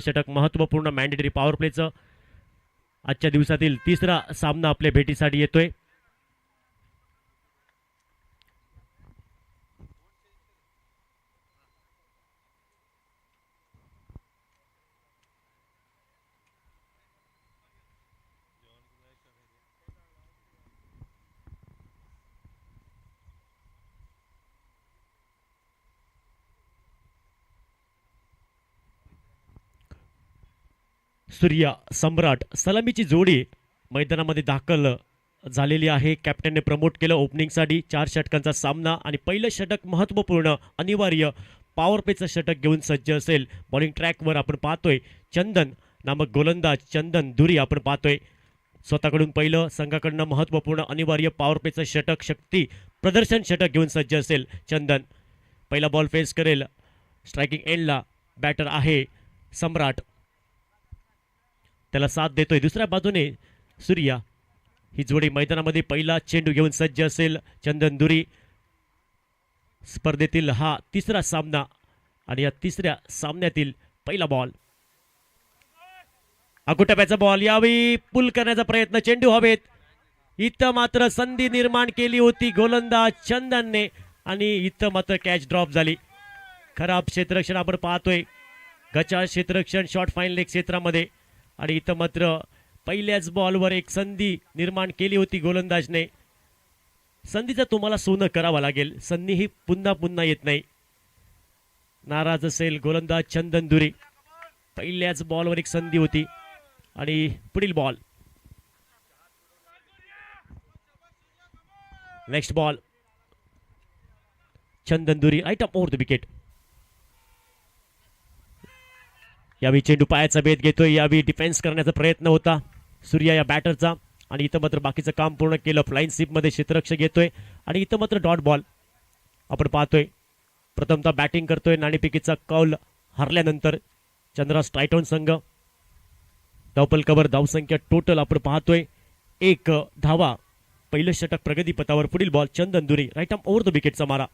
षटक महत्त्वपूर्ण mandatory power प्लेचं आजच्या दिवसातील तिसरा सामना आपल्या भेटीसाठी येतोय. सूर्या सम्राट सलामीची जोडी मैदानामध्ये दाखल झालेली आहे. कॅप्टनने प्रमोट केलं ओपनिंगसाठी. 4 षटकांचा सामना आणि पहिलं षटक महत्त्वपूर्ण अनिवार्य पॉवर प्लेचं षटक घेऊन सज्ज असेल. बॉलिंग ट्रॅकवर आपण पाहतोय चंदन नामक गोलंदाज चंदन धुरी आपण पाहतोय. स्वतःकडून पहिलं संघाकडनं महत्त्वपूर्ण अनिवार्य पॉवर प्लेचं षटक शक्ती प्रदर्शन षटक घेऊन सज्ज असेल चंदन. पहिला बॉल फेस करेल. स्ट्रायकिंग एंडला बॅटर आहे सम्राट, त्याला साथ देतोय. दुसऱ्या बाजूने सूर्या ही जोडी मैदानामध्ये पहिला चेंडू घेऊन सज्ज असेल. चंदन दुरी स्पर्धेतील हा तिसरा सामना आणि या तिसऱ्या सामन्यातील पहिला बॉल. अगुटप्याचा बॉल, यावेळी पुल करण्याचा प्रयत्न, चेंडू हवेत. इथं मात्र संधी निर्माण केली होती गोलंदाज चंदनने आणि इथं मात्र कॅच ड्रॉप झाली. खराब क्षेत्ररक्षण आपण पाहतोय. गचाळ क्षेत्ररक्षण शॉर्ट फाईन लेग क्षेत्रामध्ये आणि इथं मात्र पहिल्याच बॉलवर एक संधी निर्माण केली होती गोलंदाजने. संधीचं तुम्हाला सोनं करावं लागेल. संधी ही पुन्हा पुन्हा येत नाही. नाराज असेल गोलंदाज चंदन दुरी. पहिल्याच बॉलवर एक संधी होती आणि पुढील ball. Next ball. Chandan Duri right up over the wicket. यावेळी चेंडू पायाचा भेद घेतोय. यावेळी डिफेन्स करण्याचा प्रयत्न होता सूर्या या बॅटरचा आणि इथं मात्र बाकीचं काम पूर्ण केलं. फ्लाईंग स्वीपमध्ये क्षेत्ररक्षक घेतोय आणि इथं मात्र डॉट बॉल आपण पाहतोय. प्रथमतः बॅटिंग करतोय. नाणेफेकीचा कौल हरल्यानंतर चंद्रास टायटॉन संघ. धावपल कव्हर धावसंख्या टोटल आपण पाहतोय 1 धावा. पहिलं षटक प्रगतीपथावर. पुढील ball Chandan Duri right arm over the विकेटचा मारा.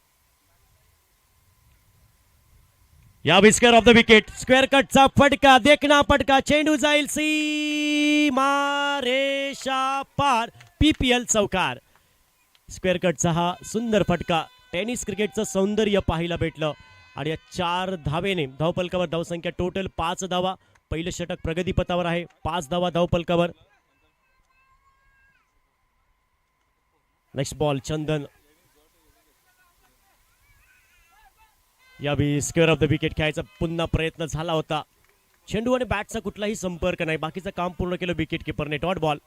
या square of the wicket. Square कटचा फटका, देखना फटका, चेंडू जाईल सीमा रेषा पार. पीपीएल चौकार. स्क्वेअर कटचा हा सुंदर फटका. टेनिस क्रिकेटचं सौंदर्य पाहायला भेटलं आणि या 4 धावेने धावपलकावर धावसंख्या टोटल 5 धावा. पहिलं षटक प्रगतीपथावर आहे. 5 धावा धावपलकावर. नेक्स्ट बॉल चंदन. यावेळी स्क्वेअर ऑफ द विकेट खेळायचा पुन्हा प्रयत्न झाला होता. चेंडू आणि बॅटचा कुठलाही संपर्क नाही. बाकीचं काम पूर्ण केलं विकेट किपरने. Dot ball.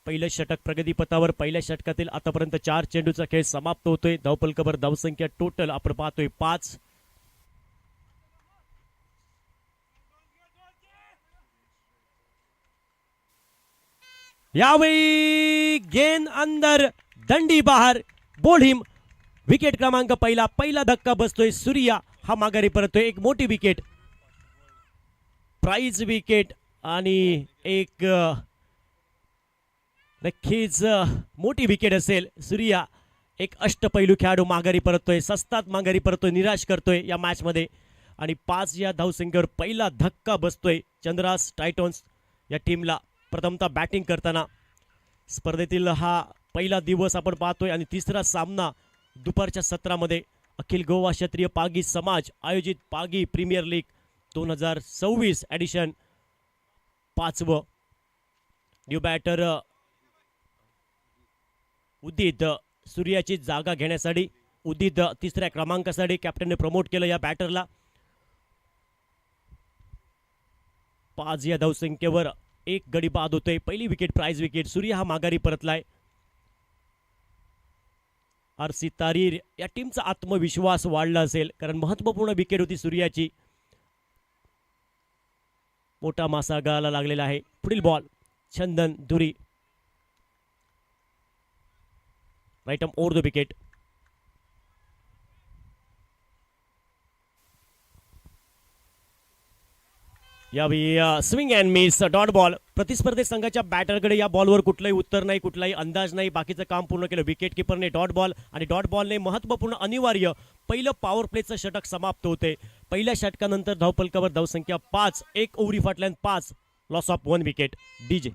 पहिलं षटक प्रगतीपथावर. पहिल्या षटकातील आतापर्यंत 4 चेंडूचा खेळ समाप्त होतोय. धावपलकावर धावसंख्या टोटल आपण पाहतोय 5. यावेळी गेंद अंदर, दंडी बाहेर. बोल्ड. विकेट क्रमांक पहिला धक्का बसतोय. सूर्या हा माघारी परतोय. एक मोठी विकेट, प्राइज विकेट आणि एक नक्कीच मोठी विकेट असेल. सूर्या एक अष्टपैलू खेळाडू माघारी परतोय. सस्तात माघारी परतोय. निराश करतोय या मॅच मध्ये आणि 5 या धावसंख्येवर पहिला धक्का बसतोय चंद्रास टायटॉन्स या टीमला. प्रथमतः बॅटिंग करताना स्पर्धेतील हा पहिला दिवस आपण पाहतोय आणि तिसरा सामना दुपारच्या सत्रामध्ये अखिल गोवा क्षत्रिय पागी समाज आयोजित पागी प्रीमियर लीग 2026 एडिशन 5व. न्यू बॅटर उदित सूर्याची जागा घेण्यासाठी. उदित 3ऱ्या क्रमांकासाठी कॅप्टनने प्रमोट केलं या बॅटरला. 5 या धावसंख्येवर एक गडी बाद होतोय. पहिली विकेट प्राइज विकेट. सूर्या हा माघारी परतलाय. आरसी तारीर या टीमचा आत्मविश्वास वाढला असेल कारण महत्त्वपूर्ण विकेट होती सूर्याची. मोठा मासा गळाला लागलेला आहे. पुढील ball Chandan Duri right arm over the wicket. यावेळी swing and miss. Dot ball. प्रतिस्पर्धी संघाच्या बॅटरकडे या बॉलवर कुठलंही उत्तर नाही, कुठलाही अंदाज नाही. बाकीचं काम पूर्ण केलं विकेट किपरने. डॉट बॉल आणि डॉट बॉलने महत्त्वपूर्ण अनिवार्य पहिलं पॉवर प्लेचं षटक समाप्त होते. पहिल्या षटकानंतर धावफलकावर धावसंख्या 5, 1 ओव्हरी फाटल्यान 5, लॉस ऑफ 1 विकेट. डीजे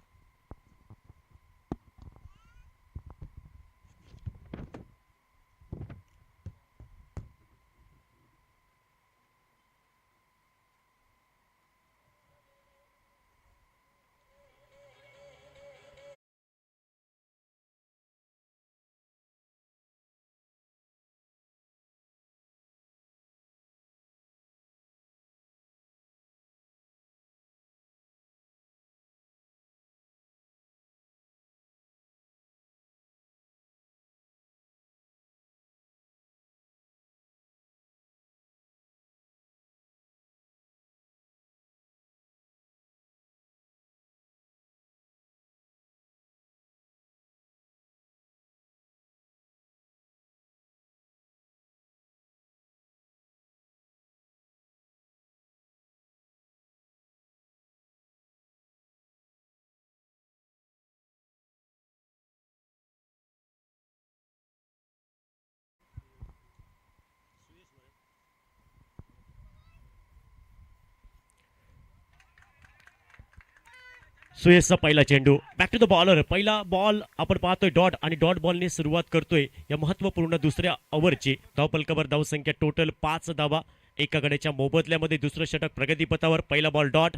सुयशचा पहिला चेंडू. Back to the bowler. पहिला बॉल आपण पाहतोय डॉट आणि डॉट बॉलने सुरुवात करतोय या महत्त्वपूर्ण दुसऱ्या ओव्हरची. धावफलकावर धावसंख्या टोटल 5 धावा. एका गड्याच्या मोबदल्यामध्ये दुसरं षटक प्रगतीपथावर. पहिला बॉल डॉट.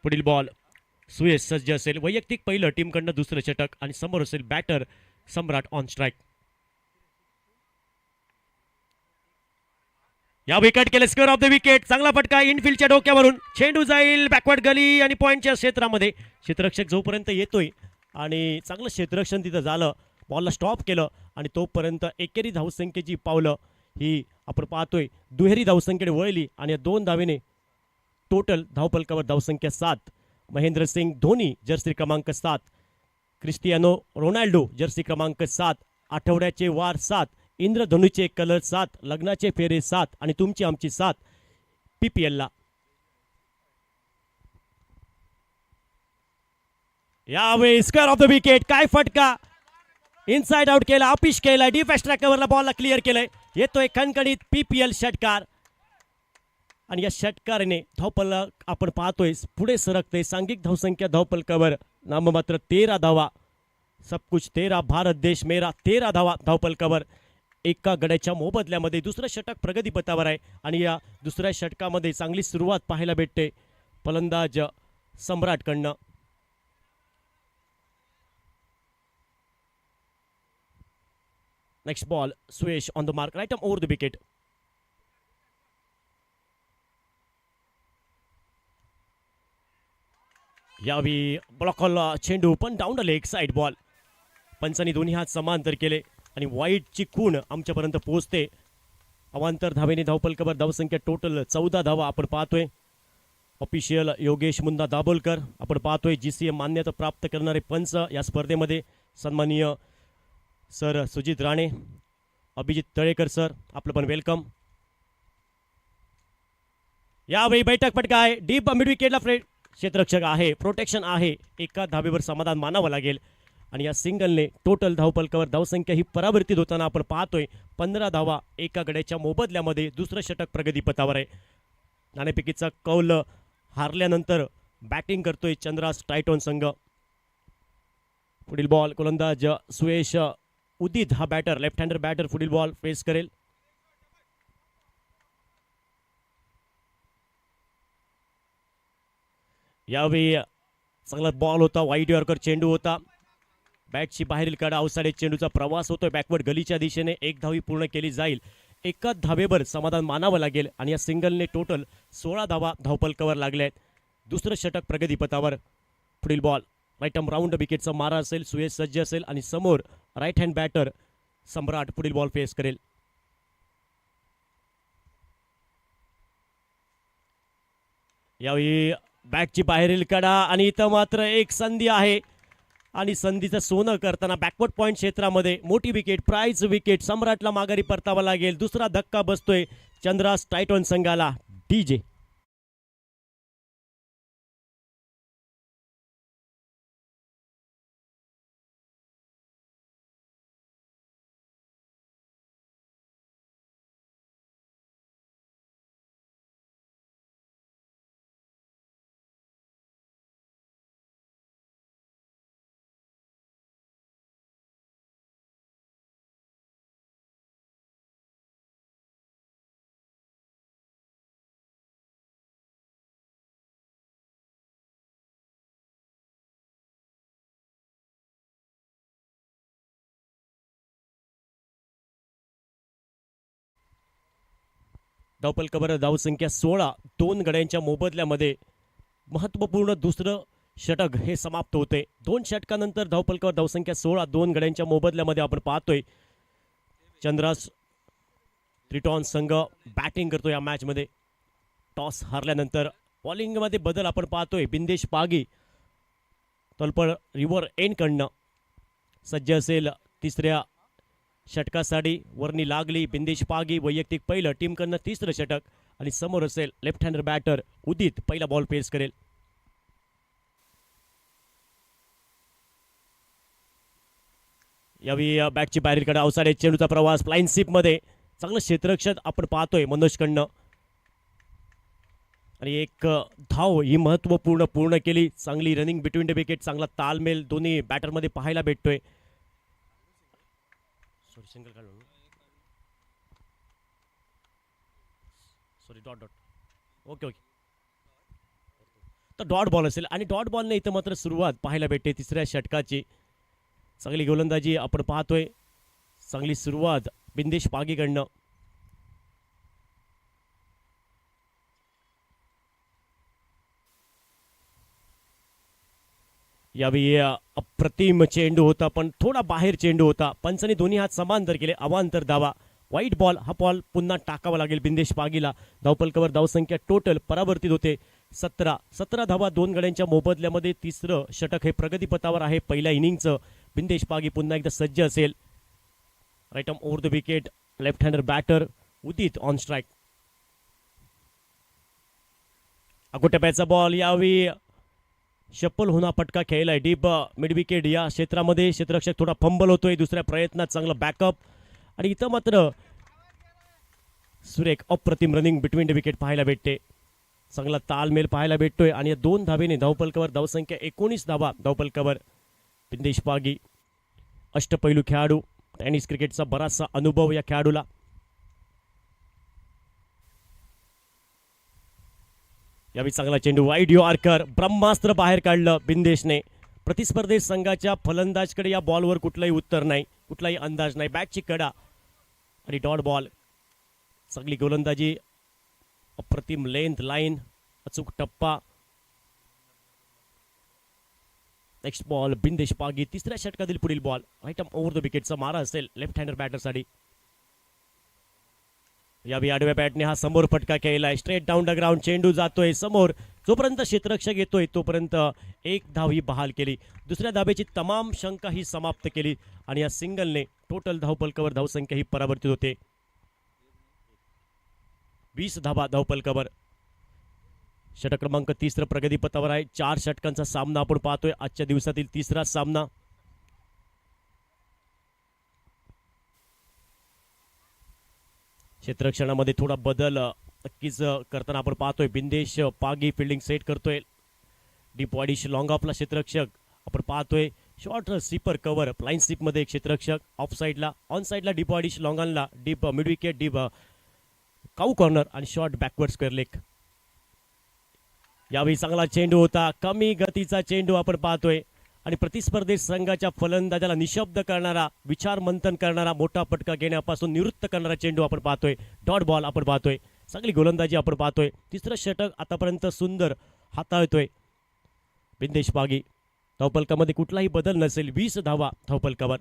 पुढील बॉल सुयश सज्ज असेल. वैयक्तिक पहिलं टीमकडनं दुसरं षटक आणि समोर असेल बॅटर सम्राट ऑन स्ट्राईक. या विकेट केले. Score of the wicket. चांगला फटका इनफिल्डच्या डोक्यावरून. चेंडू जाईल बॅकवर्ड गली आणि पॉईंटच्या क्षेत्रामध्ये. क्षेत्ररक्षक जोपर्यंत येतोय आणि चांगलं क्षेत्ररक्षण तिथं झालं, बॉलला स्टॉप केलं आणि तोपर्यंत एकेरी धावसंख्येची पावलं ही आपण पाहतोय दुहेरी धावसंख्येकडे वळली आणि या 2 धावेने टोटल धावफलकावर धावसंख्या 7. महेंद्रसिंग धोनी जर्सी क्रमांक 7, क्रिस्टियानो रोनाल्डो जर्सी क्रमांक 7, आठवड्याचे वार 7, इंद्रधनुचे कलर 7, लग्नाचे फेरे 7 आणि तुमची आमची 7 PPLला. यावेळी स्क्वेअर ऑफ द विकेट. काय फटका. इनसाइड आउट केला, अपिश केला, डीप एक्स्ट्रा कव्हरला बॉलला क्लिअर केलंय. येतोय खणखणीत PPL षटकार आणि या षटकाराने धावफलक आपण पाहतोय पुढे सरकते. सांघिक धावसंख्या धावफलकावर नाममात्र 13 धावा. सब कुछ तेरा, भारत देश मेरा. 13 धावा धावफलकावर. एका गड्याच्या मोबदल्यामध्ये दुसरं षटक प्रगतीपथावर आहे आणि या दुसऱ्या षटकामध्ये चांगली सुरुवात पाहायला भेटते फलंदाज सम्राटकडनं. Next ball Suyash on the mark. Right arm over the wicket. यावेळी ब्लॉकला चेंडू पण down the leg side ball. पंचांनी दोन्ही हात समांतर केले आणि वाईटची खूण आमच्यापर्यंत पोहोचते. अवांतर धावेने धावफलकावर धावसंख्या टोटल 14 धावा आपण पाहतोय. ऑफिशियल योगेश मुंदा दाभोलकर. आपण पाहतोय GCM मान्यता प्राप्त करणारे पंच या स्पर्धेमध्ये सन्माननीय सर सुजित राणे, अभिजित तळेकर सर, आपलं पण वेलकम. यावेळी बैठक फटका आहे. डीप मिड विकेटला क्षेत्ररक्षक आहे, प्रोटेक्शन आहे. एका धावेवर समाधान मानावं लागेल आणि या सिंगलने टोटल धावफलकावर धावसंख्या ही परावर्तित होताना आपण पाहतोय. 15 धावा एका गड्याच्या मोबदल्यामध्ये दुसरं षटक प्रगतीपथावर आहे. नाणेफेकीचा कौल हारल्यानंतर बॅटिंग करतोय चंद्रास टायटॉन संघ. पुढील बॉल गोलंदाज सुयश उदित हा बॅटर, लेफ्ट हँडर बॅटर पुढील बॉल फेस करेल. यावेळी चांगला बॉल होता, वाईड यॉर्कर चेंडू होता. बॅटची बाहेरील कडा आउटसाइड चेंडूचा प्रवास होतोय बॅकवर्ड गलीच्या दिशेने. एक धावी पूर्ण केली जाईल. एकाच धावेवर समाधान मानावं लागेल आणि या सिंगलने टोटल 16 धावा धावफलकावर लागल्या आहेत. दुसरं षटक प्रगतीपथावर. पुढील बॉल राईट आर्म राऊंड विकेटचा मारा असेल. सुयश सज्ज असेल आणि समोर राईट हँड बॅटर सम्राट पुढील बॉल फेस करेल. यावेळी बॅटची बाहेरील कडा आणि इथं मात्र एक संधी आहे आणि संधीचं सोनं करताना बॅकवर्ड पॉईंट क्षेत्रामध्ये मोठी विकेट, प्राइज विकेट. सम्राटला माघारी परतावा लागेल. दुसरा धक्का बसतोय चंद्रास टायटॉन संघाला. डीजे धावफलकावर धावसंख्या 16, 2 गड्यांच्या मोबदल्यामध्ये महत्त्वपूर्ण दुसरं षटक हे समाप्त होते. 2 षटकानंतर धावफलकावर धावसंख्या 16, 2 गड्यांच्या मोबदल्यामध्ये आपण पाहतोय चंद्रास त्रिटॉन संघ बॅटिंग करतो या मॅचमध्ये. टॉस हारल्यानंतर बॉलिंगमध्ये बदल आपण पाहतोय. बिंदेश पागी तलपड रिव्हर एंडकडनं सज्ज असेल तिसऱ्या षटकासाठी. वरणी लागली बिंदेश पागी वैयक्तिक पहिलं, टीमकडनं तिसरं षटक आणि समोर असेल लेफ्ट हँडर बॅटर उदित पहिला बॉल पेस करेल. यावेळी बॅटची बाहेरकडे अवसाडे चेंडूचा प्रवास फ्लाईंग स्वीपमध्ये चांगलं क्षेत्ररक्षण आपण पाहतोय मनोजकडनं आणि एक धाव ही महत्त्वपूर्ण पूर्ण केली. चांगली रनिंग बिटवीन द विकेट, चांगला तालमेल दोन्ही बॅटरमध्ये पाहायला भेटतोय. Sorry dot okay. तर डॉट बॉल असेल आणि डॉट बॉलने इथं मात्र सुरुवात पाहायला भेटते तिसऱ्या षटकाची. चांगली गोलंदाजी आपण पाहतोय, चांगली सुरुवात बिंदेश पागीकडनं. यावेळी अप्रतिम चेंडू होता पण थोडा बाहेर चेंडू होता. पंचांनी दोन्ही हात समांतर केले. अवांतर धावा, वाईट बॉल. हा बॉल पुन्हा टाकावा लागेल बिंदेश पागीला. धावफलकावर धावसंख्या टोटल परावर्तित होते 17 धावा 2 गड्यांच्या मोबदल्यामध्ये. तिसरं षटक हे प्रगतीपथावर आहे पहिल्या इनिंगचं. बिंदेश पागी पुन्हा एकदा सज्ज असेल. Right arm over the wicket, left hander batter Udit on strike. अगोटप्याचा बॉल. यावेळी शप्पल होणा फटका खेळलाय डीप मिड विकेट या क्षेत्रामध्ये. क्षेत्ररक्षक थोडा फंबल होतोय. दुसऱ्या प्रयत्नात चांगला बॅकअप आणि इथं मात्र सुरेख अप्रतिम रनिंग बिटवीन द विकेट पाहायला भेटते. चांगला तालमेल पाहायला भेटतोय आणि या 2 धावेने धावफलकावर धावसंख्या 19 धावा धावफलकावर. बिंदेश पागी अष्टपैलू खेळाडू, टेनिस क्रिकेटचा बराचसा अनुभव या खेळाडूला. यावेळी चांगला चेंडू वाईड यॉर्कर, ब्रह्मास्त्र बाहेर काढलं बिंदेशने. प्रतिस्पर्धी संघाच्या फलंदाजकडे या बॉलवर कुठलाही उत्तर नाही, कुठलाही अंदाज नाही. बॅटची कडा आणि डॉट बॉल. चांगली गोलंदाजी, अप्रतिम लेंथ लाईन, अचूक टप्पा. Next ball Bindesh Pagi. तिसऱ्या षटकातील पुढील ball. Right arm over the विकेटचा मारा असेल लेफ्ट हँडर बॅटरसाठी. यावेळी आडव्या बॅटने हा समोर फटका खेळलाय. Straight down the ground. चेंडू जातोय समोर. जोपर्यंत क्षेत्ररक्षक येतोय तोपर्यंत एक धाव ही बहाल केली. दुसऱ्या धावेची तमाम शंका ही समाप्त केली आणि या सिंगलने टोटल धावफलकावर धावसंख्या ही परावर्तित होते. 20 धावा धावफलकावर. षटक क्रमांक 3 प्रगतीपथावर आहे. 4 षटकांचा सामना आपण पाहतोय. आजच्या दिवसातील तिसरा सामना. क्षेत्ररक्षणामध्ये थोडा बदल नक्कीच करताना आपण पाहतोय. बिंदेश पागी फिल्डिंग सेट करतोय. डीप वाडीश लॉंग ऑफला क्षेत्ररक्षक आपण पाहतोय. शॉर्ट स्वीपर कव्हर फ्लाईंग स्वीपमध्ये क्षेत्ररक्षक. ऑफ साईडला ऑन साईडला डीप वाडीश लॉंगॉनला deep mid wicket, deep cow corner आणि शॉर्ट बॅकवर्ड स्क्वेअर लेग. यावेळी चांगला चेंडू होता. कमी गतीचा चेंडू आपण पाहतोय आणि प्रतिस्पर्धी संघाच्या फलंदाजाला निशब्द करणारा, विचार मंथन करणारा, मोठा फटका घेण्यापासून निवृत्त करणारा चेंडू आपण पाहतोय. डॉट बॉल आपण पाहतोय. चांगली गोलंदाजी आपण पाहतोय. तिसरं षटक आतापर्यंत सुंदर हाताळतोय बिंदेश पागी. धावफलकामध्ये कुठलाही बदल नसेल. 20 धावा धावफलकावर.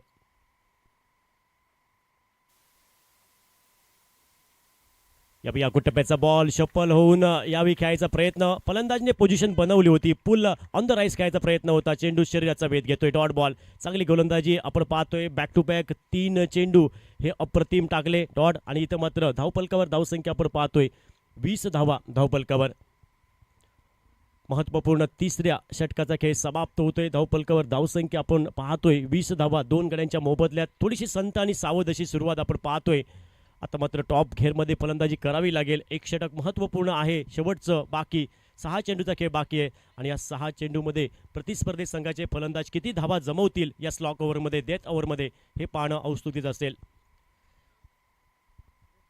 यावेळी अकुटप्याचा बॉल शफल होऊन यावेळी खेळायचा प्रयत्न. फलंदाजने पोझिशन बनवली होती. पुल ऑन द राईस खेळायचा प्रयत्न होता. चेंडू शरीराचा वेध घेतोय. Dot ball. चांगली गोलंदाजी आपण पाहतोय. बॅक टू बॅक 3 चेंडू हे अप्रतिम टाकले डॉट आणि इथं मात्र धावफलकावर धावसंख्या आपण पाहतोय 20 धावा धावफलकावर. महत्त्वपूर्ण तिसऱ्या षटकाचा खेळ समाप्त होतोय. धावफलकावर धावसंख्या आपण पाहतोय 20 धावा 2 गड्यांच्या मोबदल्यात. थोडीशी संत आणि सावध अशी सुरुवात आपण पाहतोय. आता मात्र टॉप घेअरमध्ये फलंदाजी करावी लागेल. एक षटक महत्त्वपूर्ण आहे. शेवटचं बाकी 6 चेंडूचा खेळ बाकी आहे आणि या 6 चेंडूमध्ये प्रतिस्पर्धी संघाचे फलंदाज किती धावा जमवतील या स्लॉक ओव्हरमध्ये, डेथ ओव्हरमध्ये हे पाहणं औत्सुकित असेल.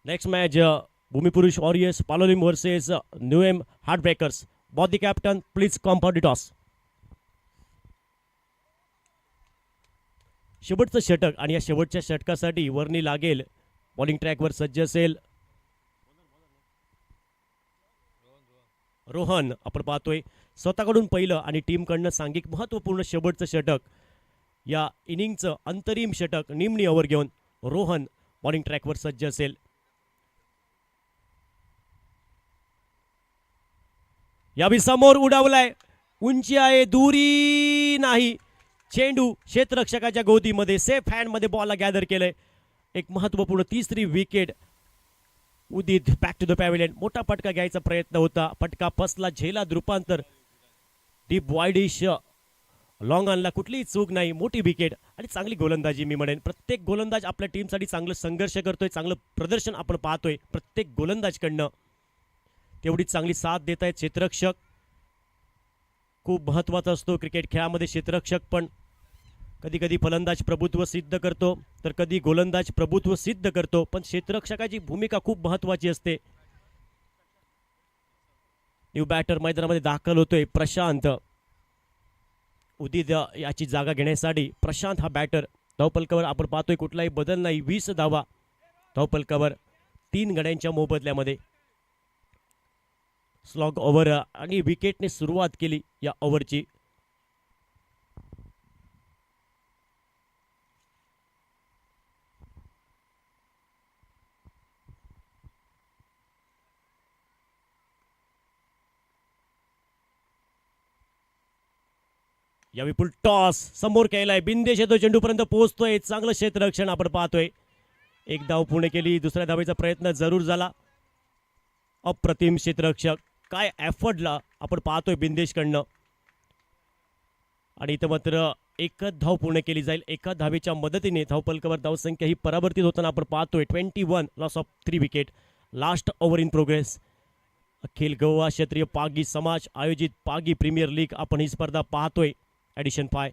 Next match Bhumipurush warriors Palolem versus न्यूएम heartbreakers. Both the captain please compound the toss. शेवटचं षटक आणि या शेवटच्या षटकासाठी वर्णी लागेल. बॉलिंग ट्रॅकवर सज्ज असेल रोहन आपण पाहतोय स्वतःकडून पहिलं आणि टीमकडनं सांघिक महत्त्वपूर्ण शेवटचं षटक. या इनिंगचं अंतरिम षटक निम्नी ओव्हर घेऊन रोहन बॉलिंग ट्रॅकवर सज्ज असेल. यावेळी समोर उडावलाय, उंची आहे, दुरी नाही. चेंडू क्षेत्ररक्षकाच्या गोदीमध्ये सेफ हँडमध्ये बॉलला गॅदर केलंय. एक महत्त्वपूर्ण तिसरी wicket. Udit back to the pavilion. मोठा फटका घ्यायचा प्रयत्न होता, फटका फसला, झेलात रूपांतर. डीप वाईडिश लॉंग ऑनला कुठलीही चूक नाही. मोठी विकेट आणि चांगली गोलंदाजी मी म्हणेन. प्रत्येक गोलंदाज आपल्या टीमसाठी चांगलं संघर्ष करतोय, चांगलं प्रदर्शन आपण पाहतोय प्रत्येक गोलंदाजकडनं. तेवढीच चांगली साथ देत आहेत क्षेत्ररक्षक. खूप महत्त्वाचा असतो क्रिकेट खेळामध्ये क्षेत्ररक्षक पण. कधी कधी फलंदाज प्रभुत्व सिद्ध करतो तर कधी गोलंदाज प्रभुत्व सिद्ध करतो, पण क्षेत्ररक्षकाची भूमिका खूप महत्त्वाची असते. न्यू बॅटर मैदानामध्ये दाखल होतोय प्रशांत. उदित याची जागा घेण्यासाठी प्रशांत हा बॅटर. धावपलकावर आपण पाहतोय कुठलाही बदल नाही. 20 धावा धावपलकावर 3 गड्यांच्या मोबदल्यामध्ये. स्लॉग ओव्हर आणि विकेटने सुरुवात केली या ओव्हरची. यावेळी फुल टॉस समोर केलाय. बिंदेश येतो, चेंडूपर्यंत पोहोचतोय. चांगलं क्षेत्ररक्षण आपण पाहतोय. एक धाव पूर्ण केली, दुसऱ्या धावेचा प्रयत्न जरूर झाला. अप्रतिम क्षेत्ररक्षक, काय एफर्टला आपण पाहतोय बिंदेशकडनं. आणि इथं मात्र एकच धाव पूर्ण केली जाईल. एका धावेच्या मदतीने धावपलकावर धावसंख्या ही परावर्तित होताना आपण पाहतोय. 21 loss of 3 wicket. Last over in progress. अखिल गोवा क्षेत्रीय पागी समाज आयोजित पागी प्रीमियर लीग आपण ही स्पर्धा पाहतोय. ॲडिशन 5.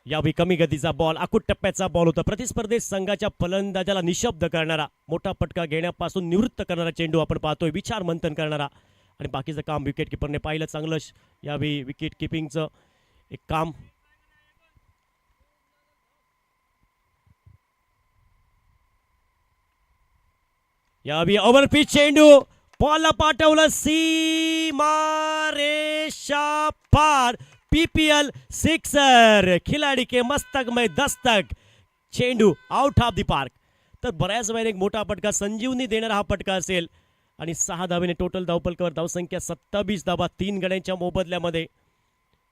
यावेळी कमी गतीचा बॉल, आखूट टप्प्याचा बॉल होता. प्रतिस्पर्धी संघाच्या फलंदाजाला निशब्द करणारा, मोठा फटका घेण्यापासून निवृत्त करणारा चेंडू आपण पाहतोय. विचार मंथन करणारा. आणि बाकीचं काम विकेट किपरने पाहिलं चांगलं. यावेळी विकेट किपिंगचं एक काम. यावेळी ओव्हर पिच चेंडू, बॉलला पाठवलं सीमारेषा पार. PPL sixer. खिलाडी के मस्तक में दस्तक. चेंडू आउट ऑफ द पार्क. तर बऱ्याच वेळेला एक मोठा फटका, संजीवनी देणारा हा फटका असेल. आणि 6 धावेने टोटल धावपलकावर धावसंख्या 27 धावा 3 गड्यांच्या मोबदल्यामध्ये.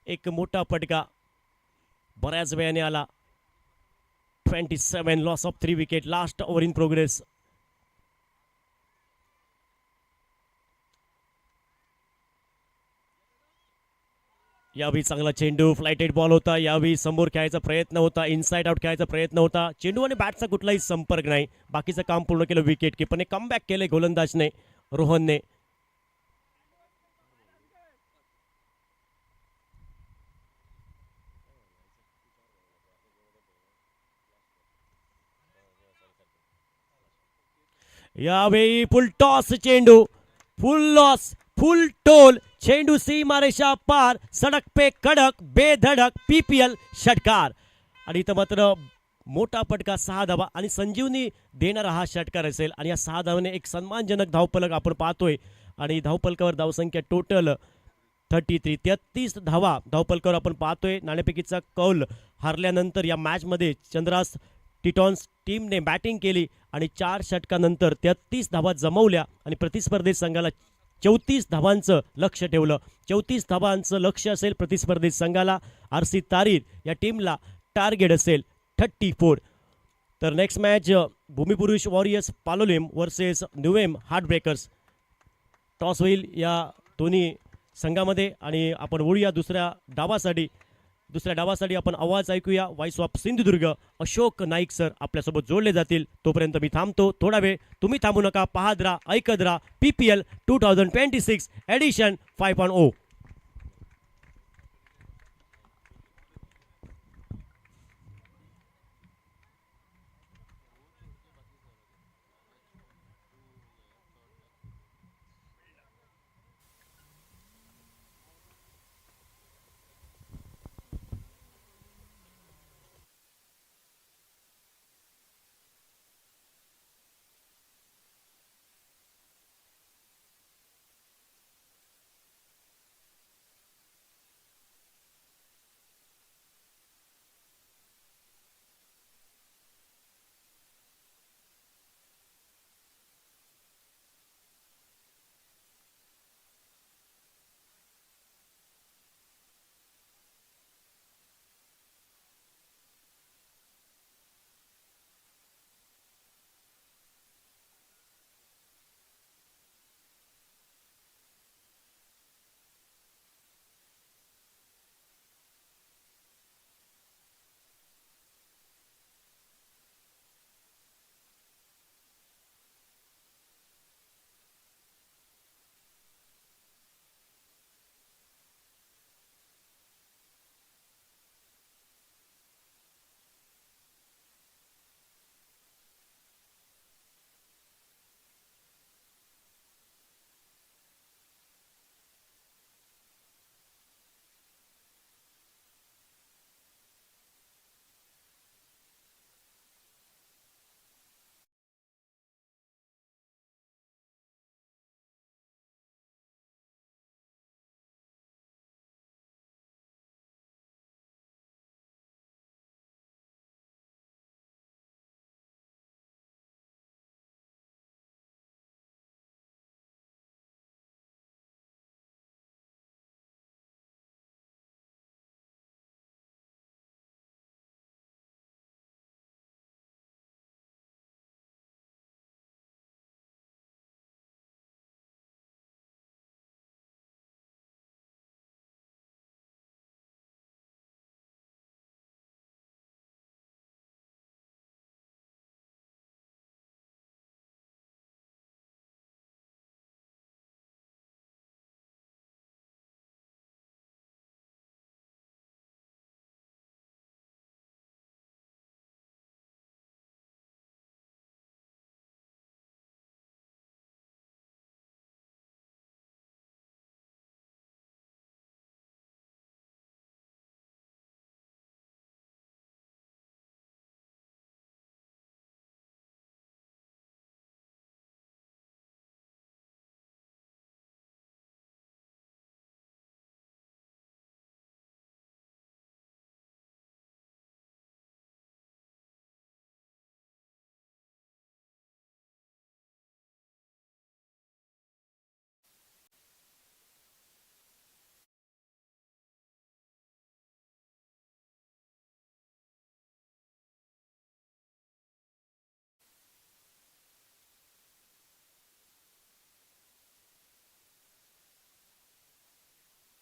एक मोठा फटका बऱ्याच वेळाने आला. 27 loss of 3 wicket. Last over in progress. यावेळी चांगला चेंडू, फ्लायटेड बॉल होता. यावेळी समोर खेळायचा प्रयत्न होता, इनसाइड आउट खेळायचा प्रयत्न होता. चेंडू आणि बॅटचा कुठलाही संपर्क नाही. बाकीचं काम पूर्ण केलं विकेट किपरने. कमबॅक केलंय गोलंदाजने, रोहनने. यावेळी फुल टॉस चेंडू, फुल लॉस, फुल टोल. चेंडू सीमारेषा पार, सडक पे कडक, बेधडक. पीपीएल षटकार. आणि इथं मात्र मोठा फटका, 6 धावा आणि संजीवनी देणारा हा षटकार असेल. आणि या 6 धावाने एक सन्मानजनक धावफलक आपण पाहतोय. आणि धावपलकावर धावसंख्या टोटल 33 धावा धावपलकावर आपण पाहतोय. नाणेफेकीचा कौल हरल्यानंतर या मॅचमध्ये चंद्रास टिटॉन्स टीमने बॅटिंग केली आणि 4 षटकानंतर 33 धावा जमवल्या आणि प्रतिस्पर्धी संघाला 34 धावांचं लक्ष ठेवलं. 34 धावांचं लक्ष असेल प्रतिस्पर्धी संघाला. आरसी तारीर या टीमला टार्गेट असेल 34. तर next match Bhumipurush warriors Palolem versus न्यूएम हार्टब्रेकर्स. टॉस होईल या दोन्ही संघामध्ये आणि आपण वळूया दुसऱ्या डावासाठी आपण आवाज ऐकूया. Voice of Sindhudurg Ashok Naik sir आपल्यासोबत जोडले जातील. तोपर्यंत मी थांबतो थोडा वेळ. तुम्ही थांबू नका, पाहत राहा, ऐकत राहा. PPL 2026 edition 5.0.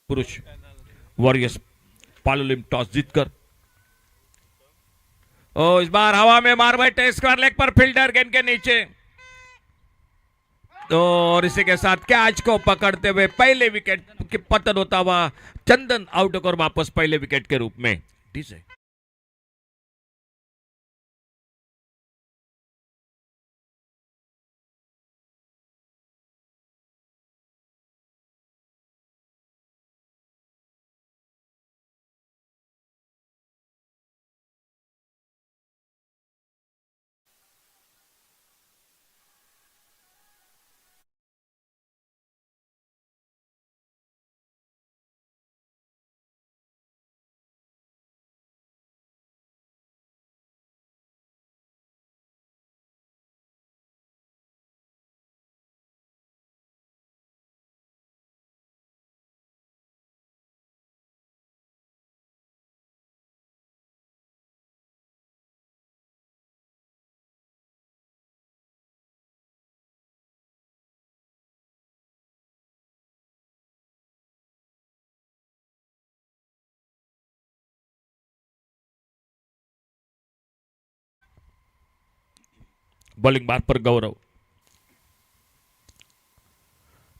पुरुष वॉरियर्स पालोलिम टॉस जीतकर इस बार हवा में मार बैठे स्क्वायर लेग पर फील्डर गेंद के नीचे और इसी के साथ कैच को पकड़ते हुए पहले विकेट के पतन होता हुआ चंदन आउट होकर वापस पहले विकेट के रूप में डीजे बॉलिंग बार पर गौरव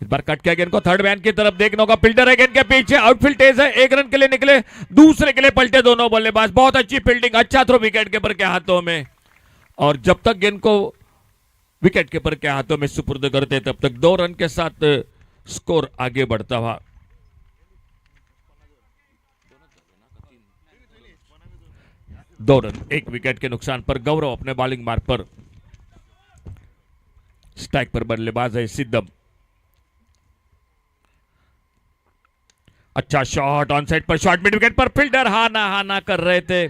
इस बार कट किया गेंद को थर्ड मैन की तरफ देखने होगा फील्डर है गेंद के पीछे आउटफील्ड तेज है 1 रन के लिए निकले दूसरे के लिए पलटे दोनों बल्लेबाज बहुत अच्छी फील्डिंग अच्छा थ्रो विकेट कीपर के हाथों में और जब तक गेंद को विकेट कीपर के हाथों में सुपुर्द करते तब तक 2 रन के साथ स्कोर आगे बढ़ता हुआ 2 रन 1 विकेट के नुकसान पर गौरव अपने बॉलिंग मार्ग पर स्ट्राइक पर बल्लेबाज है सिद्धम अच्छा शॉट ऑन साइड पर शॉट मिड विकेट पर फील्डर हाना कर रहे थे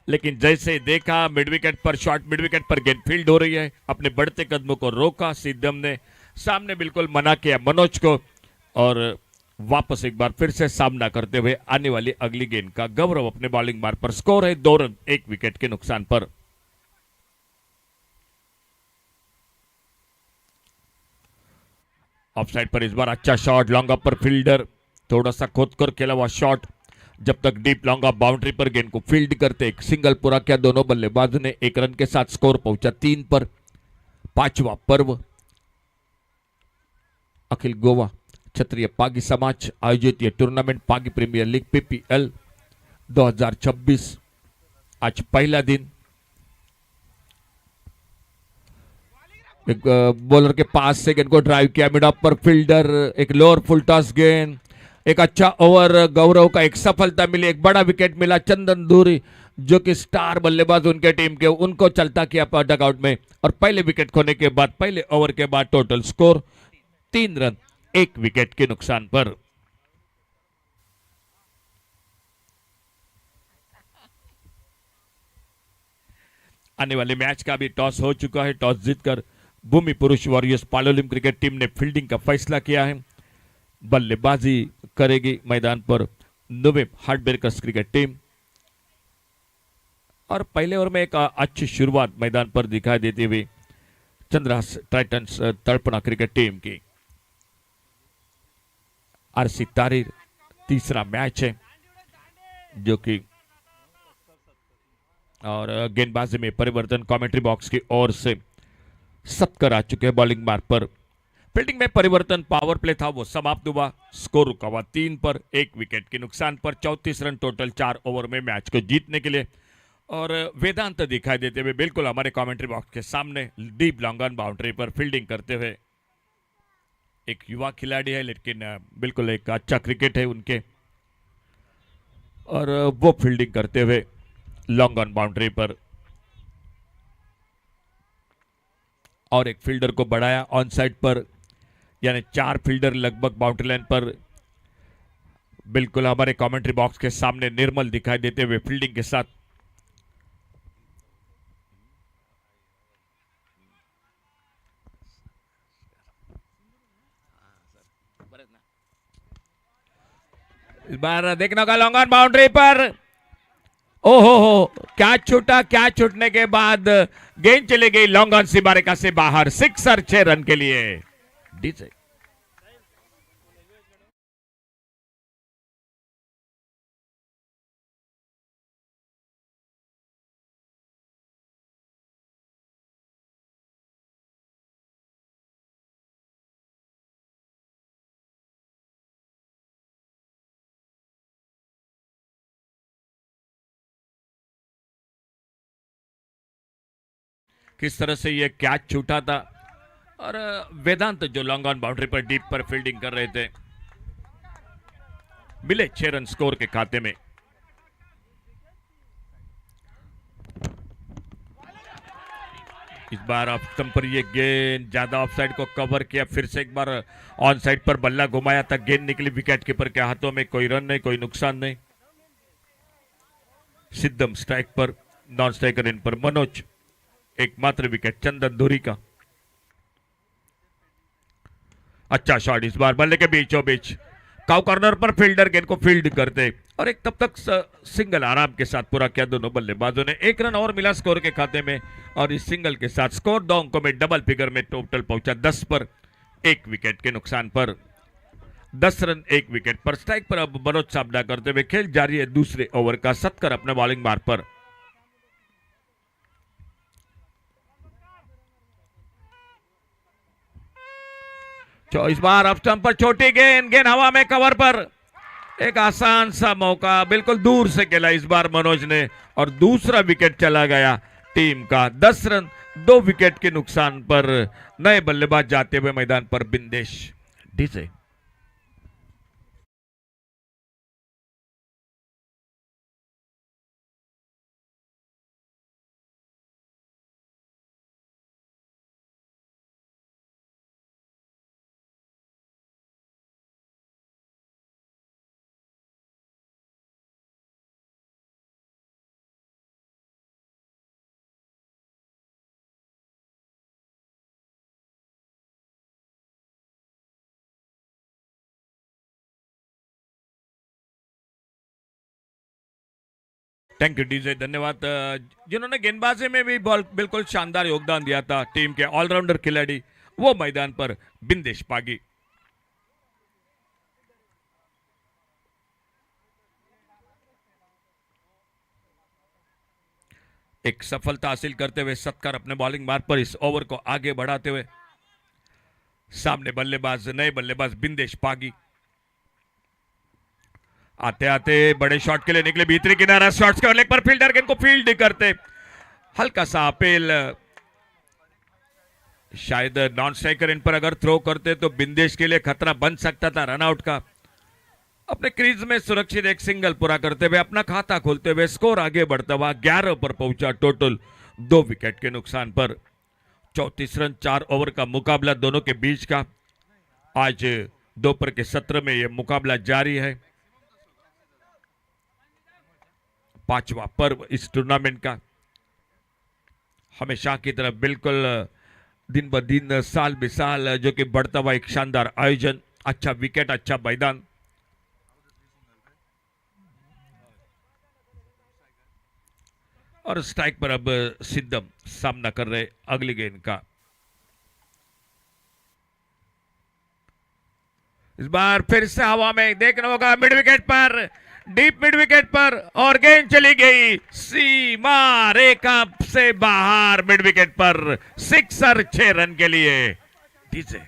लेकिन जैसे देखा मिड विकेट पर शॉट मिड विकेट पर गेंद फील्ड हो रही है अपने बढ़ते कदमों को रोका सिद्धम ने सामने बिल्कुल मना किया मनोज को और वापस एक बार फिर से सामना करते हुए आने वाली अगली गेंद का गौरव अपने बॉलिंग मार्ग पर स्कोर है 2 रन 1 विकेट के नुकसान पर ऑफ साइड पर इस बार अच्छा शॉट लॉन्ग अप पर फील्डर थोड़ा सा खोद कर खेला हुआ शॉट जब तक डीप लॉन्ग ऑफ बाउंड्री पर गेंद को फील्ड करते एक सिंगल पूरा किया दोनों बल्लेबाज ने 1 रन के साथ स्कोर पहुंचा 3 पर 5वां पर्व अखिल गोवा क्षत्रिय पागी समाज आयोजित यह tournament Pagi premier league PPL 2026 आज पहला दिन एक बॉलर के पास से गेंद को ड्राइव किया मिड ऑफ पर फील्डर एक लोअर फुल टॉस गेंद एक अच्छा ओवर गौरव का एक सफलता मिली एक बड़ा विकेट मिला चंदन धूरी जो कि स्टार बल्लेबाज उनके टीम के उनको चलता किया डगआउट में और पहले विकेट खोने के बाद पहले ओवर के बाद टोटल स्कोर 3 रन 1 विकेट के नुकसान पर आने वाले मैच का भी टॉस हो चुका है टॉस जीतकर भूमि पुरुष वॉरियर्स पालोलिम क्रिकेट टीम ने फील्डिंग का फैसला किया है बल्लेबाजी करेगी मैदान पर नुवेम हार्डबेरकर्स क्रिकेट टीम और पहले ओवर में एक अच्छी शुरुआत मैदान पर दिखाई देती हुई चंद्रहास टाइटंस तड़पना क्रिकेट टीम की आरसी तारीर तीसरा मैच है जो कि और गेंदबाजी में परिवर्तन कमेंट्री बॉक्स की ओर से सत्कर आ चुके हैं बॉलिंग मार्ग पर फील्डिंग में परिवर्तन पावर प्ले था वो समाप्त हुआ स्कोर रुका हुआ 3 पर 1 विकेट के नुकसान पर 34 रन टोटल 4 ओवर में मैच को जीतने के लिए और वेदांत दिखाई देते हुए बिल्कुल हमारे कमेंट्री बॉक्स के सामने डीप लॉन्ग ऑन बाउंड्री पर फील्डिंग करते हुए एक युवा खिलाड़ी है लेकिन बिल्कुल एक अच्छा क्रिकेट है उनके और वो फील्डिंग करते हुए लॉन्ग ऑन बाउंड्री पर और एक फील्डर को बढ़ाया ऑन साइड पर यानी 4 फील्डर लगभग बाउंड्री लाइन पर बिल्कुल हमारे कमेंट्री बॉक्स के सामने निर्मल दिखाई देते हुए फील्डिंग के साथ इस बार देखने का लॉन्ग ऑन बाउंड्री पर ओहो हो कैच छूटा कैच छूटने के बाद गेंद चली गई लॉन्ग ऑन सीमारेखा से बाहर 6 और 6 रन के लिए डीजे किस तरह से ये कैच छूटा था और वेदांत जो लॉन्ग ऑन बाउंड्री पर डीप पर फील्डिंग कर रहे थे। मिले 6 रन स्कोर के खाते में। इस बार ऑफ स्टंप पर ये गेंद ज्यादा ऑफ साइड को कवर किया, फिर से एक बार ऑन साइड पर बल्ला घुमाया था, गेंद निकली विकेट कीपर के हाथों में। कोई रन नहीं, कोई नुकसान नहीं। सिद्धम स्ट्राइक पर, नॉन स्ट्राइकर इन पर मनोज। एकमात्र विकेट चंदन धुरी का। अच्छा शॉट इस बार बल्ले के बीचों बीच, काउ कॉर्नर पर फील्डर गेंद को फील्ड करते और एक तब तक सिंगल आराम के साथ पूरा किया दोनों बल्लेबाजों ने। 1 रन और मिला स्कोर के खाते में और इस सिंगल के साथ स्कोर 2 अंकों में डबल फिगर में टोटल पहुंचा 10 पर 1 विकेट के नुकसान पर। 10 रन 1 विकेट पर। स्ट्राइक पर अब मनोज सामना करते हुए, खेल जारी है दूसरे ओवर का। सत्कर अपने बॉलिंग मार्ग पर। इस बार अप स्टंप पर छोटी गेंद, गेंद हवा में कवर पर। एक आसान सा मौका, बिल्कुल दूर से खेला इस बार मनोज ने और दूसरा विकेट चला गया टीम का। 10 रन 2 विकेट के नुकसान पर नए बल्लेबाज जाते हुए मैदान पर Bindesh DJ. Thank you DJ, धन्यवाद। जिन्होंने गेंदबाजी में भी बॉल बिल्कुल शानदार योगदान दिया था, टीम के ऑलराउंडर खिलाड़ी, वो मैदान पर बिंदेश पागी। एक सफलता हासिल करते हुए सत्कार अपने बॉलिंग मार्ग पर इस ओवर को आगे बढ़ाते हुए। सामने बल्लेबाज, नए बल्लेबाज बिंदेश पागी। आते आते बड़े शॉट के लिए निकले भीतरी किनारा, शॉट्स के लेग पर फील्डर गेंद को फील्ड करते। हल्का सा अपील, शायद नॉन स्ट्राइकर इन पर अगर थ्रो करते तो बिंदेश के लिए खतरा बन सकता था रनआउट का। अपने क्रीज में सुरक्षित एक सिंगल पूरा करते हुए, अपना खाता खोलते हुए स्कोर आगे बढ़ता हुआ 11 पर पहुंचा टोटल 2 विकेट के नुकसान पर। 34 रन 4 ओवर का मुकाबला दोनों के बीच का। आज दोपहर के सत्र में यह मुकाबला जारी है। 5वां पर्व इस टूर्नामेंट का। हमेशा की तरह बिल्कुल दिन ब दिन, साल बे साल जो कि बढ़ता हुआ एक शानदार आयोजन। अच्छा विकेट, अच्छा मैदान। और स्ट्राइक पर अब सिद्धम सामना कर रहे अगली गेंद का। इस बार फिर से हवा में देखना होगा, मिड विकेट पर, डीप मिड विकेट पर और गेंद चली गई सीमा रेखा से बाहर मिड विकेट पर। सिक्सर 6 रन के लिए। डीजे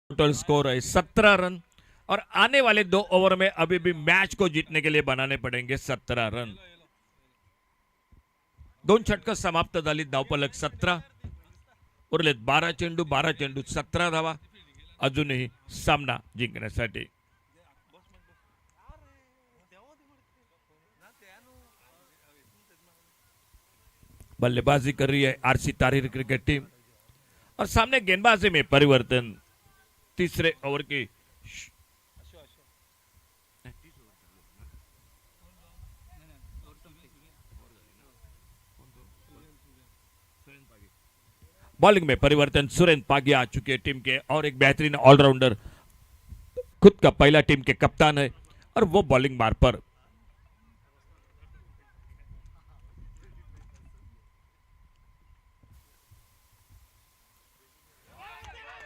टोटल स्कोर है 17 रन और आने वाले 2 ओवर में अभी भी मैच को जीतने के लिए बनाने पड़ेंगे 17 रन। 2 षटक समाप्त झाली, धावफलक 17, उरलेत 12 चेंडू, 12 चेंडूत 17 धावा अजूनही सामना जिंकण्यासाठी। बल्लेबाजी कर रही है आरसी तारीर क्रिकेट टीम। और सामने गेंदबाजी में परिवर्तन। तीसरे ओवर की बॉलिंग में परिवर्तन। सुरेंद्र पागी आ चुके हैं टीम के और एक बेहतरीन ऑलराउंडर, खुद का पहला टीम के कप्तान है और वो बॉलिंग मार पर।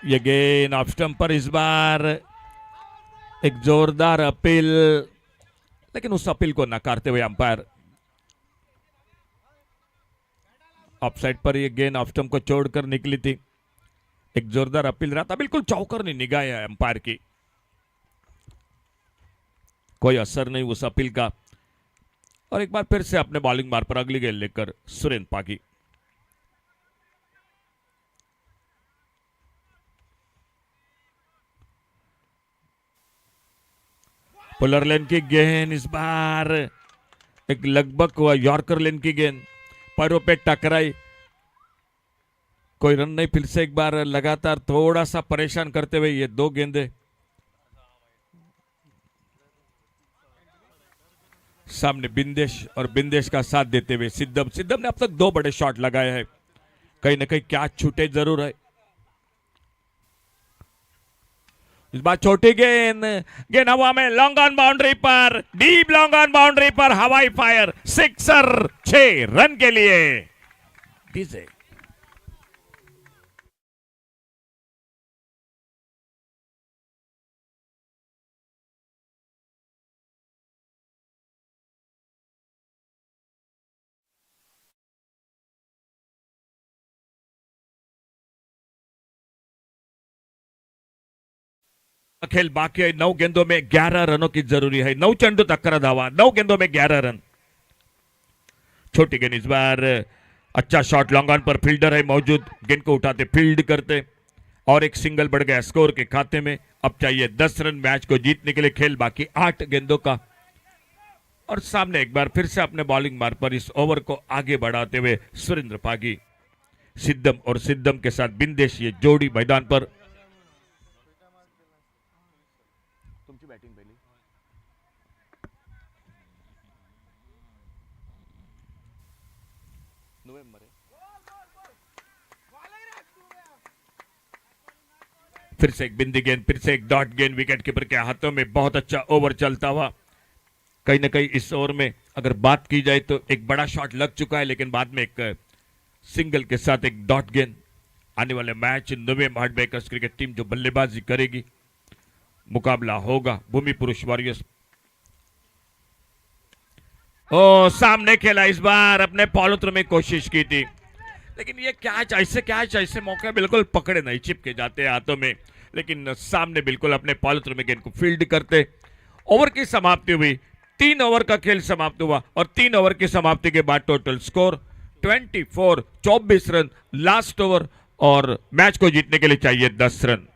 ये गेंद ऑफ स्टंप पर, इस बार एक जोरदार अपील, लेकिन उस अपील को नकारते हुए अंपायर ऑफसाइड पर ये गेंद ऑफ स्टंप को छोड़कर निकली थी। एक जोरदार अपील रहा था, बिल्कुल चौकरनी निगाह है अंपायर की, कोई असर नहीं उस अपील का। और एक बार फिर से अपने बॉलिंग मार पर अगली गेंद लेकर सुरेंद्र पागी। पुलर लेन की गेंद, इस बार एक लगभग यॉर्कर लेन की गेंद, पैरों पे टकराई, कोई रन नहीं। फिर से एक बार लगातार थोड़ा सा परेशान करते हुए ये दो गेंदे। सामने बिंदेश और बिंदेश का साथ देते हुए सिद्धम। सिद्धम ने अब तक 2 बड़े शॉट लगाए हैं, कहीं ना कहीं क्या छूटे जरूर है। इस बार छोटी गेंद, गेंद हवा में, लॉन्ग ऑन बाउंड्री पर, डीप लॉन्ग ऑन बाउंड्री पर, हवाई फायर, सिक्सर, 6 रन के लिए डीजे। खेल बाकी है, 9 गेंदों में 11 रनों की जरूरी है। 9 चंडू तक्कर धावा, 9 गेंदों में 11 रन। छोटी गेंद, इस बार अच्छा शॉट, लॉन्ग ऑन पर फील्डर है मौजूद, गेंद को उठाते फील्ड करते और एक सिंगल बढ़ गया स्कोर के खाते में। अब चाहिए 10 रन मैच को जीतने के लिए, खेल बाकी 8 गेंदों का। और सामने एक बार फिर से अपने बॉलिंग मार पर इस ओवर को आगे बढ़ाते हुए सुरेंद्र पागी। सिद्धम और सिद्धम के साथ बिंदेश, ये जोड़ी मैदान पर। बैटिंग पहली नवंबर है। फिर से एक बिंदी गेंद, फिर से एक डॉट गेंद, विकेट कीपर के हाथों में। बहुत अच्छा ओवर चलता हुआ, कहीं ना कहीं इस ओवर में अगर बात की जाए तो एक बड़ा शॉट लग चुका है, लेकिन बाद में एक सिंगल के साथ एक डॉट गेंद। आने वाले मैच नोवेम हार्डबेकर्स क्रिकेट टीम जो बल्लेबाजी करेगी, मुकाबला होगा भूमि पुरुष वॉरियर्स। ओ सामने खेला, इस बार अपने पॉलोत्र में कोशिश की थी, लेकिन ये कैच ऐसे मौके बिल्कुल पकड़े नहीं, चिपके जाते हैं हाथों में, लेकिन सामने बिल्कुल अपने पॉलोत्र में गेंद को फील्ड करते। ओवर की समाप्ति हुई, 3 ओवर का खेल समाप्त हुआ और 3 ओवर की समाप्ति के बाद total score 24, 24 run last over, और मैच को जीतने के लिए चाहिए 10 रन।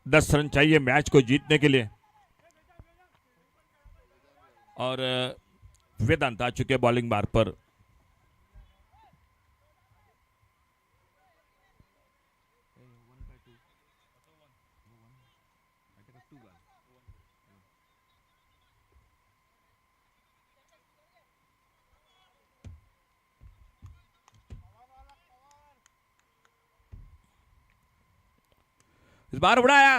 दस रन चाहिए मैच को जीतने के लिए, और वेदांत आ चुके बॉलिंग बार पर। इस बार उड़ाया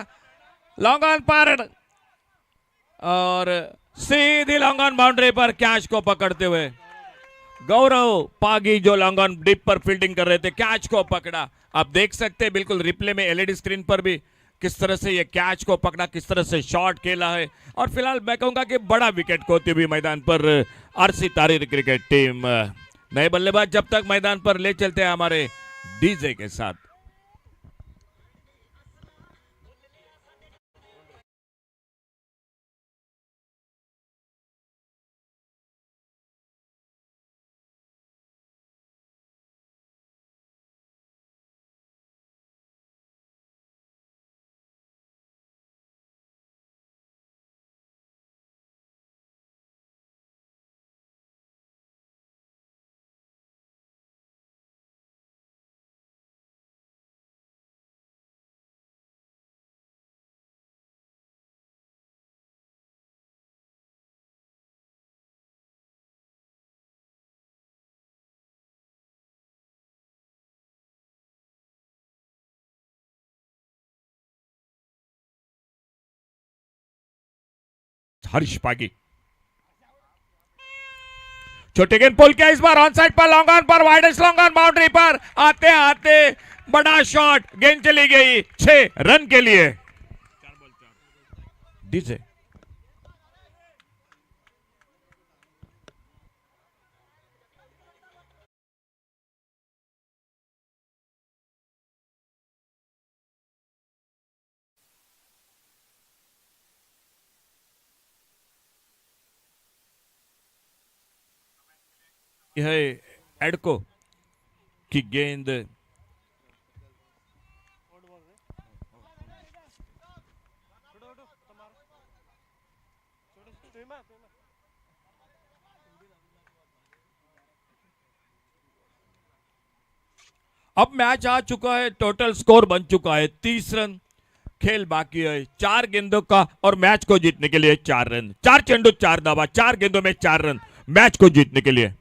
लॉन्ग ऑन पर और सीधी लॉन्ग ऑन बाउंड्री पर कैच को पकड़ते हुए गौरव पागी जो लॉन्ग ऑन डीप पर फील्डिंग कर रहे थे कैच को पकड़ा। आप देख सकते हैं बिल्कुल रिप्ले में एलईडी स्क्रीन पर भी किस तरह से ये कैच को पकड़ा, किस तरह से शॉट खेला है। और फिलहाल मैं कहूंगा कि बड़ा विकेट खोती हुई मैदान पर आरसी तारीर क्रिकेट टीम। नए बल्लेबाज जब तक मैदान पर ले चलते हैं हमारे डीजे के साथ। हरीश पागी छोटे गेंद पुल किया, इस बार ऑन साइड पर लॉन्ग ऑन पर वाइडेस्ट लॉन्ग ऑन बाउंड्री पर आते आते बड़ा शॉट, गेंद चली गई 6 रन के लिए। डीजे यह एडको की गेंद अब मैच आ चुका है, टोटल स्कोर बन चुका है 30 रन। खेल बाकी है 4 गेंदों का और मैच को जीतने के लिए 4 रन, 4 चेंडू 4 दावा, 4 गेंदों में 4 रन मैच को जीतने के लिए।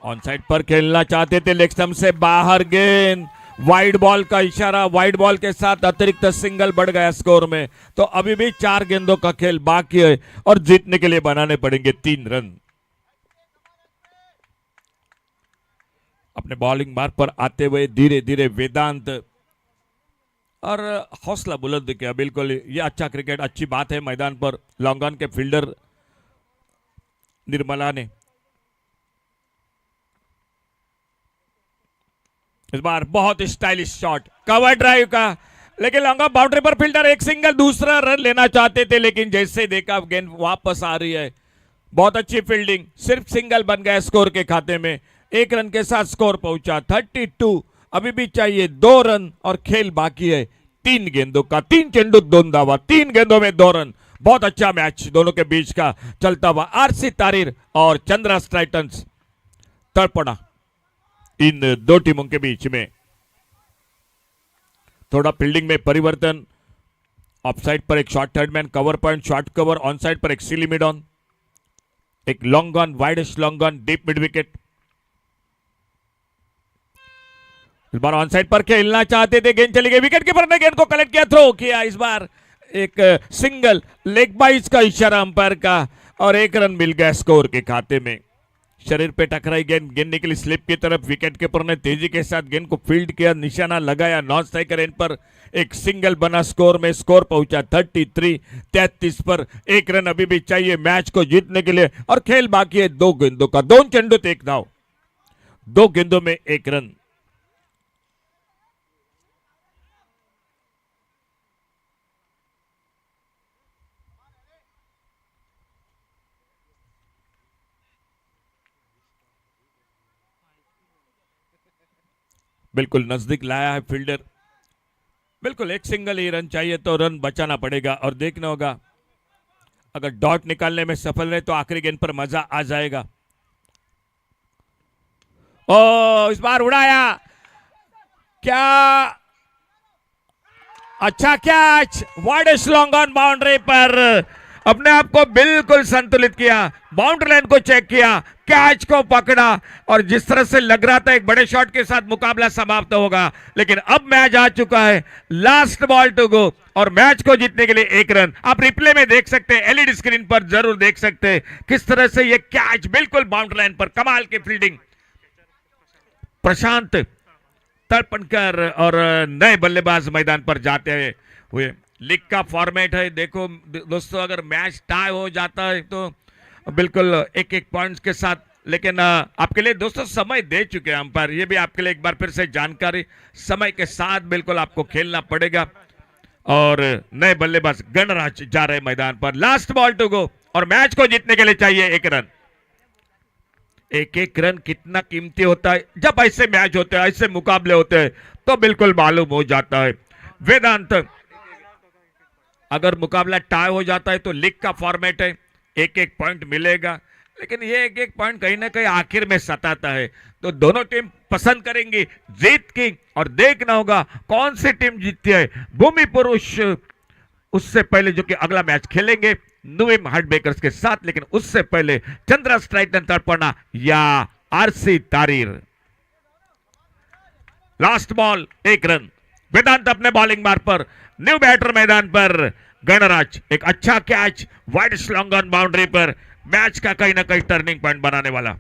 ऑन साइड पर खेलना चाहते थे, लेग स्टंप से बाहर गेंद, वाइड बॉल का इशारा, वाइड बॉल के साथ अतिरिक्त सिंगल बढ़ गया स्कोर में। तो अभी भी 4 गेंदों का खेल बाकी है और जीतने के लिए बनाने पड़ेंगे 3 रन। अपने बॉलिंग मार्ग पर आते हुए धीरे धीरे वेदांत और हौसला बुलंद किया। बिल्कुल ये अच्छा क्रिकेट, अच्छी बात है मैदान पर लॉन्ग ऑन के फील्डर निर्मला ने इस बार बहुत स्टाइलिश शॉट, कवर ड्राइव का, लेकिन लॉन्ग ऑन बाउंड्री पर फील्डर एक सिंगल दूसरा रन लेना चाहते थे, लेकिन जैसे देखा गेंद वापस आ रही है। बहुत अच्छी फील्डिंग, सिर्फ सिंगल बन गया स्कोर के खाते में। 1 रन के साथ स्कोर पहुंचा 32। अभी भी चाहिए 2 रन और खेल बाकी है 3 गेंदों का, 3 चेंडू 2 दावा, 3 गेंदों में 2 रन। बहुत अच्छा मैच दोनों के बीच का चलता हुआ। आरसी तारीर और चंद्रा टाइटंस तड़पड़ा इन 2 टीमों के बीच में। थोड़ा फील्डिंग में परिवर्तन, ऑफसाइड पर एक short third man, cover point short cover, on side पर एक सिली मिड ऑन, एक long on, widest long on, deep mid wicket. इस बार ऑन साइड पर खेलना चाहते थे, गेंद चली गई, विकेट कीपर ने गेंद को कलेक्ट किया, थ्रो किया। इस बार एक सिंगल, लेग बाइज का इशारा अंपायर का और 1 रन मिल गया स्कोर के खाते में। शरीर पे टकराई गेंद, गेंद निकली स्लिप की तरफ, विकेट कीपर ने तेजी के साथ गेंद को फील्ड किया, निशाना लगाया, नॉन स्ट्राइकर एंड पर एक सिंगल बना स्कोर में। स्कोर पहुंचा 33 पर। 1 रन अभी भी चाहिए मैच को जीतने के लिए और खेल बाकी है 2 गेंदों का, 2 चेंडू 1 दाव, 2 गेंदों में 1 रन। बिल्कुल नजदीक लाया है फील्डर, बिल्कुल एक सिंगल ही रन चाहिए तो रन बचाना पड़ेगा और देखना होगा अगर डॉट निकालने में सफल रहे तो आखिरी गेंद पर मजा आ जाएगा। ओ इस बार उड़ाया, क्या अच्छा catch, widest long on boundary पर अपने आप को बिल्कुल संतुलित किया, बाउंड्री लाइन को चेक किया, कैच को पकड़ा और जिस तरह से लग रहा था एक बड़े शॉट के साथ मुकाबला समाप्त होगा, लेकिन अब मैच आ चुका है, लास्ट बॉल टू गो और मैच को जीतने के लिए एक रन। आप रिप्ले में देख सकते हैं, एलईडी स्क्रीन पर जरूर देख सकते हैं किस तरह से ये कैच बिल्कुल बाउंड्री लाइन पर, कमाल की फील्डिंग प्रशांत तर्पणकर और नए बल्लेबाज मैदान पर जाते हुए। लीग का फॉर्मेट है, देखो दोस्तों, अगर मैच टाई हो जाता है तो बिल्कुल एक एक पॉइंट्स के साथ, लेकिन आपके लिए दोस्तों समय दे चुके हैं अंपायर, ये भी आपके लिए एक बार फिर से जानकारी, समय के साथ बिल्कुल आपको खेलना पड़ेगा। और नए बल्लेबाज गणराज जा रहे मैदान पर, लास्ट बॉल टू गो और मैच को जीतने के लिए चाहिए एक रन। एक एक रन कितना कीमती होता है जब ऐसे मैच होते हैं, ऐसे मुकाबले होते हैं, तो बिल्कुल मालूम हो जाता है। वेदांत, अगर मुकाबला टाई हो जाता है तो लीग का फॉर्मेट है, एक एक पॉइंट मिलेगा, लेकिन ये एक एक पॉइंट कहीं ना कहीं आखिर में सताता है, तो दोनों टीम पसंद करेंगी जीत की और देखना होगा कौन सी टीम जीतती है। भूमि पुरुष उससे पहले जो कि अगला मैच खेलेंगे नुवेम हार्डबेकर्स के साथ, लेकिन उससे पहले चंद्रा स्ट्राइटन तर्पणा या आरसी तारीर। लास्ट बॉल एक रन, वेदांत अपने बॉलिंग मार्ग पर, न्यू बैटर मैदान पर गणराज, एक अच्छा कैच वाइड स्लॉन्ग ऑन बाउंड्री पर, मैच का कहीं ना कहीं टर्निंग पॉइंट बनाने वाला।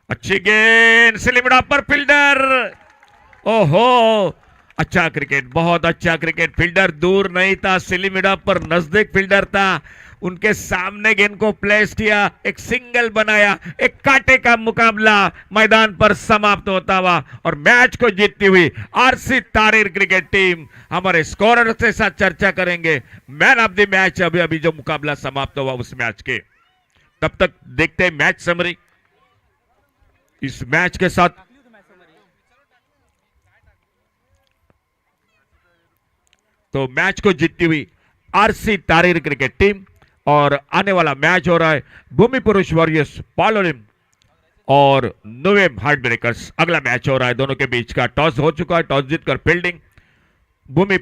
अच्छी गेंद स्लिम पर, फील्डर, ओहो अच्छा क्रिकेट, बहुत अच्छा क्रिकेट, फील्डर दूर नहीं था, स्लिम पर नजदीक फील्डर था, उनके सामने गेंद को प्लेस किया, एक सिंगल बनाया, एक कांटे का मुकाबला मैदान पर समाप्त होता हुआ और मैच को जीतती हुई आरसी तारीर क्रिकेट टीम। हमारे स्कोरर के साथ चर्चा करेंगे मैन ऑफ द मैच, अभी अभी जो मुकाबला समाप्त हुआ उस मैच के। तब तक देखते हैं मैच समरी। इस मैच के साथ तो मैच को जीतती हुई आरसी तारीर क्रिकेट टीम और आने वाला मैच हो रहा है भूमि पुरुष वॉरियर्स पालोलिम और नुवेम हार्डब्रेकर्स, अगला मैच हो रहा है दोनों के बीच का। टॉस हो चुका है, टॉस जीतकर फील्डिंग भूमि